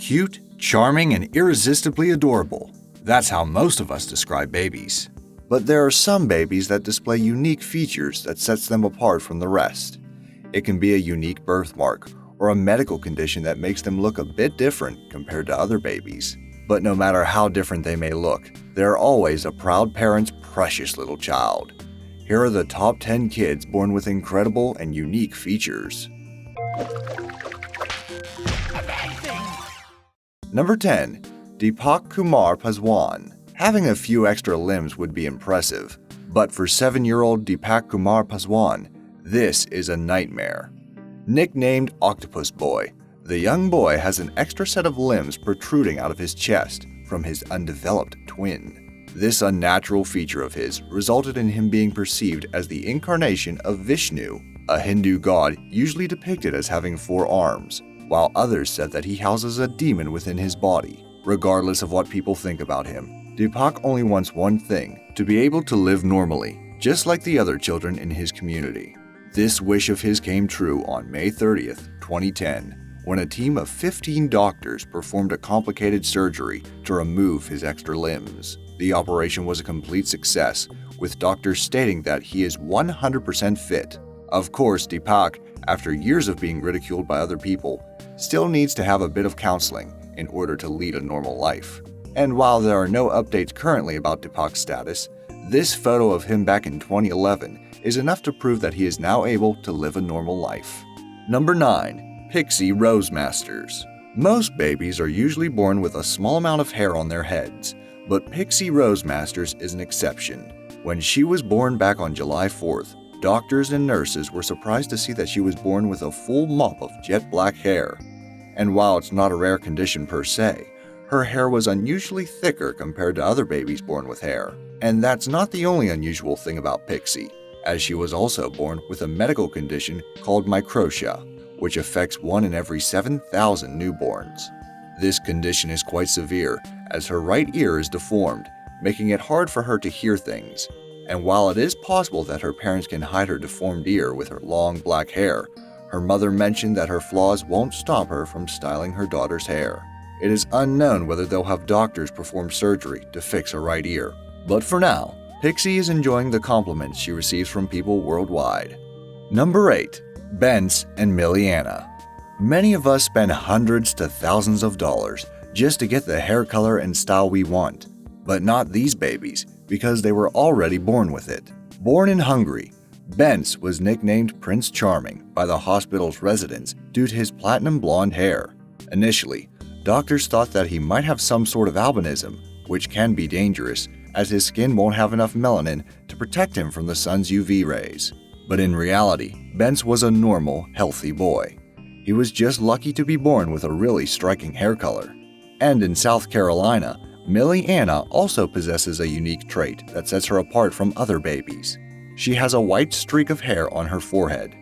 Cute, charming, and irresistibly adorable. That's how most of us describe babies. But there are some babies that display unique features that sets them apart from the rest. It can be a unique birthmark or a medical condition that makes them look a bit different compared to other babies. But no matter how different they may look, they're always a proud parent's precious little child. Here are the top 10 kids born with incredible and unique features. Number 10. Deepak Kumar Paswan. Having a few extra limbs would be impressive, but for 7-year-old Deepak Kumar Paswan, this is a nightmare. Nicknamed Octopus Boy, the young boy has an extra set of limbs protruding out of his chest from his undeveloped twin. This unnatural feature of his resulted in him being perceived as the incarnation of Vishnu, a Hindu god usually depicted as having 4 arms, while others said that he houses a demon within his body. Regardless of what people think about him, Deepak only wants one thing: to be able to live normally, just like the other children in his community. This wish of his came true on May 30th, 2010, when a team of 15 doctors performed a complicated surgery to remove his extra limbs. The operation was a complete success, with doctors stating that he is 100% fit. Of course, Deepak, after years of being ridiculed by other people, still needs to have a bit of counseling in order to lead a normal life. And while there are no updates currently about Deepak's status, this photo of him back in 2011 is enough to prove that he is now able to live a normal life. Number 9. Pixie Rose Masters. Most babies are usually born with a small amount of hair on their heads, but Pixie Rose Masters is an exception. When she was born back on July 4th, doctors and nurses were surprised to see that she was born with a full mop of jet black hair. And while it's not a rare condition per se, her hair was unusually thicker compared to other babies born with hair. And that's not the only unusual thing about Pixie, as she was also born with a medical condition called microtia, which affects 1 in every 7,000 newborns. This condition is quite severe, as her right ear is deformed, making it hard for her to hear things. And while it is possible that her parents can hide her deformed ear with her long black hair, her mother mentioned that her flaws won't stop her from styling her daughter's hair. It is unknown whether they'll have doctors perform surgery to fix her right ear. But for now, Pixie is enjoying the compliments she receives from people worldwide. Number 8. Bence and Miliana. Many of us spend hundreds to thousands of dollars just to get the hair color and style we want. But not these babies, because they were already born with it. Born in Hungary, Bence was nicknamed Prince Charming by the hospital's residents due to his platinum blonde hair. Initially, doctors thought that he might have some sort of albinism, which can be dangerous, as his skin won't have enough melanin to protect him from the sun's UV rays. But in reality, Bence was a normal, healthy boy. He was just lucky to be born with a really striking hair color. And in South Carolina, Miliana also possesses a unique trait that sets her apart from other babies. She has a white streak of hair on her forehead.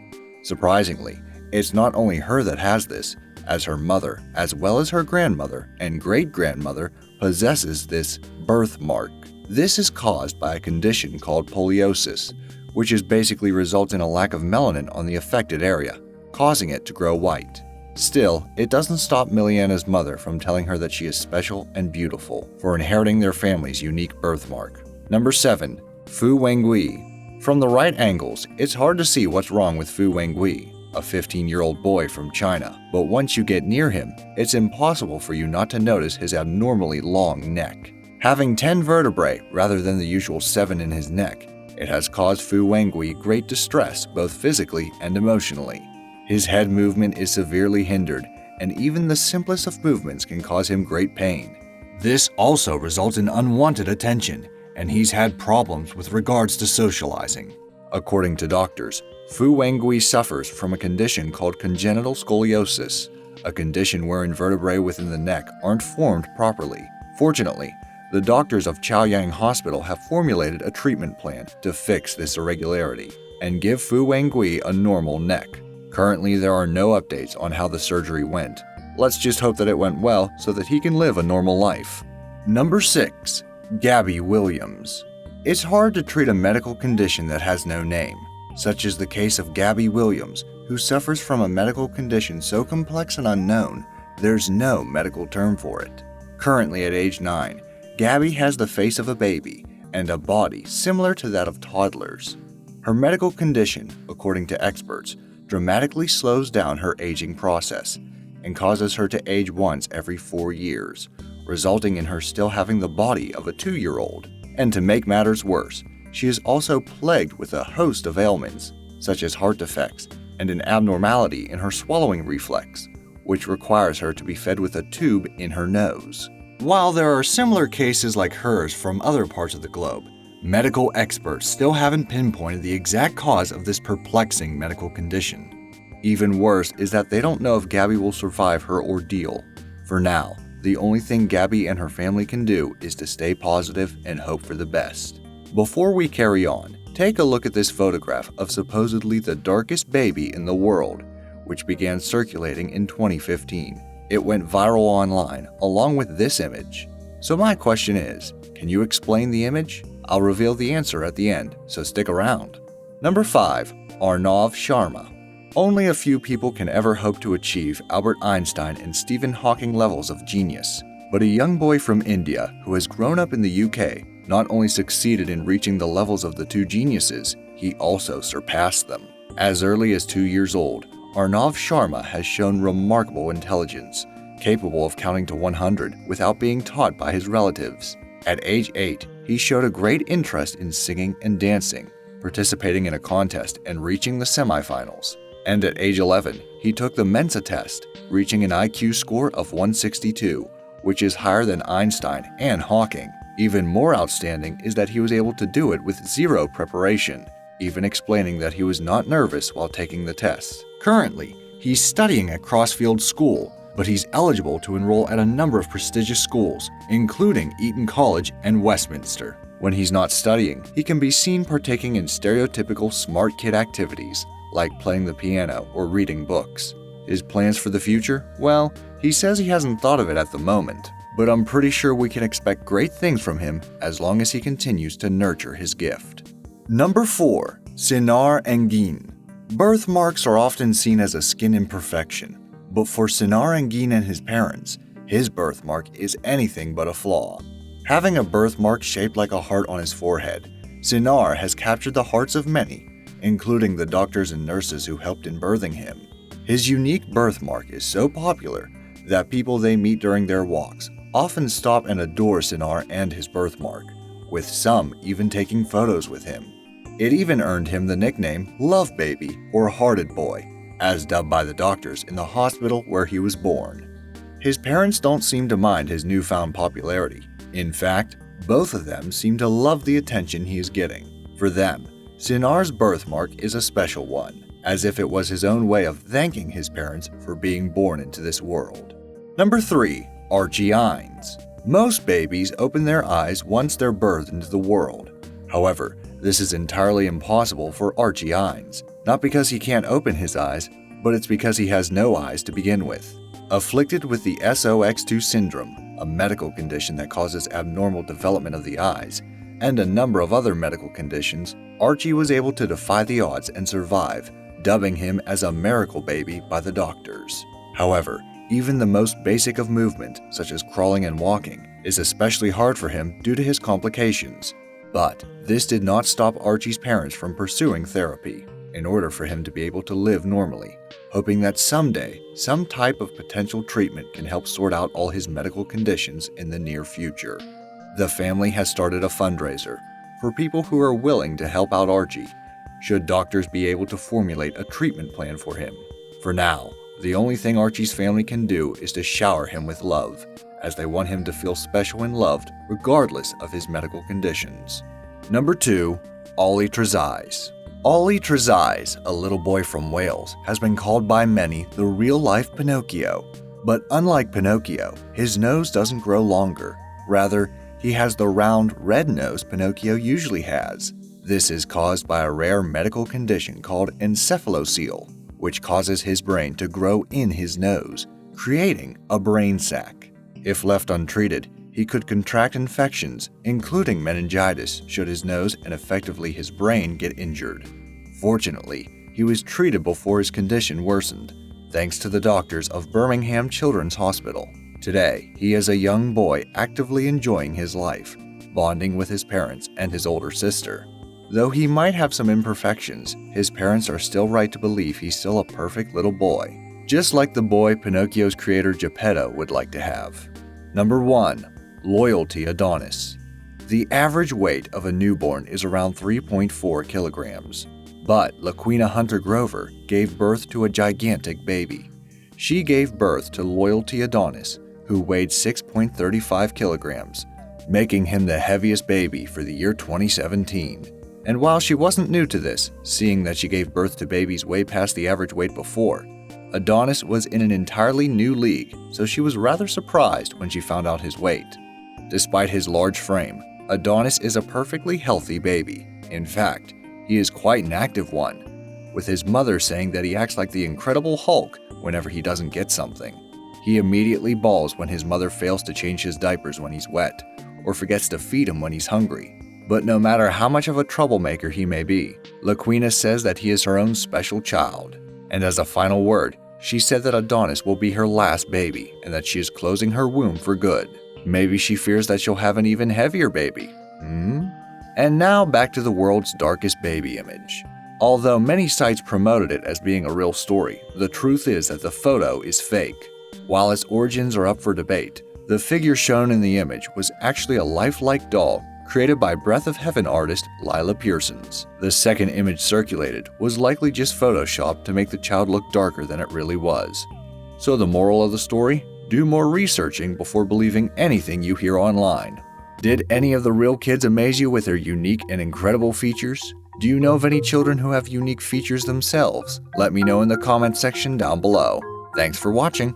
Surprisingly, it's not only her that has this, as her mother, as well as her grandmother and great-grandmother, possesses this birthmark. This is caused by a condition called poliosis, which basically results in a lack of melanin on the affected area, causing it to grow white. Still, it doesn't stop Miliana's mother from telling her that she is special and beautiful for inheriting their family's unique birthmark. Number 7. Fu Wengui. From the right angles, it's hard to see what's wrong with Fu Wengui, a 15-year-old boy from China, but once you get near him, it's impossible for you not to notice his abnormally long neck. Having 10 vertebrae rather than the usual 7 in his neck, it has caused Fu Wengui great distress both physically and emotionally. His head movement is severely hindered, and even the simplest of movements can cause him great pain. This also results in unwanted attention, and he's had problems with regards to socializing. According to doctors, Fu Wengui suffers from a condition called congenital scoliosis, a condition wherein vertebrae within the neck aren't formed properly. Fortunately, the doctors of Chaoyang Hospital have formulated a treatment plan to fix this irregularity and give Fu Wengui a normal neck. Currently, there are no updates on how the surgery went. Let's just hope that it went well so that he can live a normal life. Number 6. Gabby Williams. It's hard to treat a medical condition that has no name, such as the case of Gabby Williams, who suffers from a medical condition so complex and unknown There's no medical term for it. Currently at age 9, Gabby has the face of a baby and a body similar to that of toddlers. Her medical condition, according to experts, dramatically slows down her aging process and causes her to age once every 4 years, resulting in her still having the body of a 2-year-old. And to make matters worse, she is also plagued with a host of ailments, such as heart defects and an abnormality in her swallowing reflex, which requires her to be fed with a tube in her nose. While there are similar cases like hers from other parts of the globe, medical experts still haven't pinpointed the exact cause of this perplexing medical condition. Even worse is that they don't know if Gabby will survive her ordeal. For now, the only thing Gabby and her family can do is to stay positive and hope for the best. Before we carry on, take a look at this photograph of supposedly the darkest baby in the world, which began circulating in 2015. It went viral online along with this image. So my question is, can you explain the image? I'll reveal the answer at the end, so stick around. Number 5. Arnav Sharma. Only a few people can ever hope to achieve Albert Einstein and Stephen Hawking levels of genius, but a young boy from India who has grown up in the UK not only succeeded in reaching the levels of the two geniuses, he also surpassed them. As early as 2 years old, Arnav Sharma has shown remarkable intelligence, capable of counting to 100 without being taught by his relatives. At age 8, he showed a great interest in singing and dancing, participating in a contest and reaching the semifinals. And at age 11, he took the Mensa test, reaching an IQ score of 162, which is higher than Einstein and Hawking. Even more outstanding is that he was able to do it with zero preparation, even explaining that he was not nervous while taking the test. Currently, he's studying at Crossfield School, but he's eligible to enroll at a number of prestigious schools, including Eton College and Westminster. When he's not studying, he can be seen partaking in stereotypical smart kid activities, like playing the piano or reading books. His plans for the future? Well, he says he hasn't thought of it at the moment, but I'm pretty sure we can expect great things from him as long as he continues to nurture his gift. Number 4. Sinar Engin. Birthmarks are often seen as a skin imperfection, but for Sinar Engin and his parents, his birthmark is anything but a flaw. Having a birthmark shaped like a heart on his forehead, Sinar has captured the hearts of many, including the doctors and nurses who helped in birthing him. His unique birthmark is so popular that people they meet during their walks often stop and adore Sinar and his birthmark, with some even taking photos with him. It even earned him the nickname Love Baby or Hearted Boy, as dubbed by the doctors in the hospital where he was born. His parents don't seem to mind his newfound popularity. In fact, both of them seem to love the attention he is getting. For them, Sinar's birthmark is a special one, as if it was his own way of thanking his parents for being born into this world. Number 3. Archie Ines. Most babies open their eyes once they're birthed into the world. However, this is entirely impossible for Archie Ines, not because he can't open his eyes, but it's because he has no eyes to begin with. Afflicted with the SOX2 syndrome, a medical condition that causes abnormal development of the eyes, and a number of other medical conditions, Archie was able to defy the odds and survive, dubbing him as a miracle baby by the doctors. However, even the most basic of movement, such as crawling and walking, is especially hard for him due to his complications. But this did not stop Archie's parents from pursuing therapy in order for him to be able to live normally, hoping that someday some type of potential treatment can help sort out all his medical conditions in the near future. The family has started a fundraiser for people who are willing to help out Archie, should doctors be able to formulate a treatment plan for him. For now, the only thing Archie's family can do is to shower him with love, as they want him to feel special and loved regardless of his medical conditions. Number 2. Ollie Trezise. Ollie Trezise, a little boy from Wales, has been called by many the real-life Pinocchio. But unlike Pinocchio, his nose doesn't grow longer. Rather, he has the round, red nose Pinocchio usually has. This is caused by a rare medical condition called encephalocele, which causes his brain to grow in his nose, creating a brain sac. If left untreated, he could contract infections, including meningitis, should his nose and effectively his brain get injured. Fortunately, he was treated before his condition worsened, thanks to the doctors of Birmingham Children's Hospital. Today, he is a young boy actively enjoying his life, bonding with his parents and his older sister. Though he might have some imperfections, his parents are still right to believe he's still a perfect little boy, just like the boy Pinocchio's creator Geppetto would like to have. Number 1. Loyalty Adonis. The average weight of a newborn is around 3.4 kilograms, but Laquina Hunter Grover gave birth to a gigantic baby. She gave birth to Loyalty Adonis, who weighed 6.35 kilograms, making him the heaviest baby for the year 2017. And while she wasn't new to this, seeing that she gave birth to babies way past the average weight before, Adonis was in an entirely new league, so she was rather surprised when she found out his weight. Despite his large frame, Adonis is a perfectly healthy baby. In fact, he is quite an active one, with his mother saying that he acts like the Incredible Hulk whenever he doesn't get something. He immediately bawls when his mother fails to change his diapers when he's wet, or forgets to feed him when he's hungry. But no matter how much of a troublemaker he may be, Laquina says that he is her own special child. And as a final word, she said that Adonis will be her last baby and that she is closing her womb for good. Maybe she fears that she'll have an even heavier baby. And now back to the world's darkest baby image. Although many sites promoted it as being a real story, the truth is that the photo is fake. While its origins are up for debate, the figure shown in the image was actually a lifelike doll created by Breath of Heaven artist Lila Pearsons. The second image circulated was likely just photoshopped to make the child look darker than it really was. So the moral of the story? Do more researching before believing anything you hear online. Did any of the real kids amaze you with their unique and incredible features? Do you know of any children who have unique features themselves? Let me know in the comment section down below. Thanks for watching.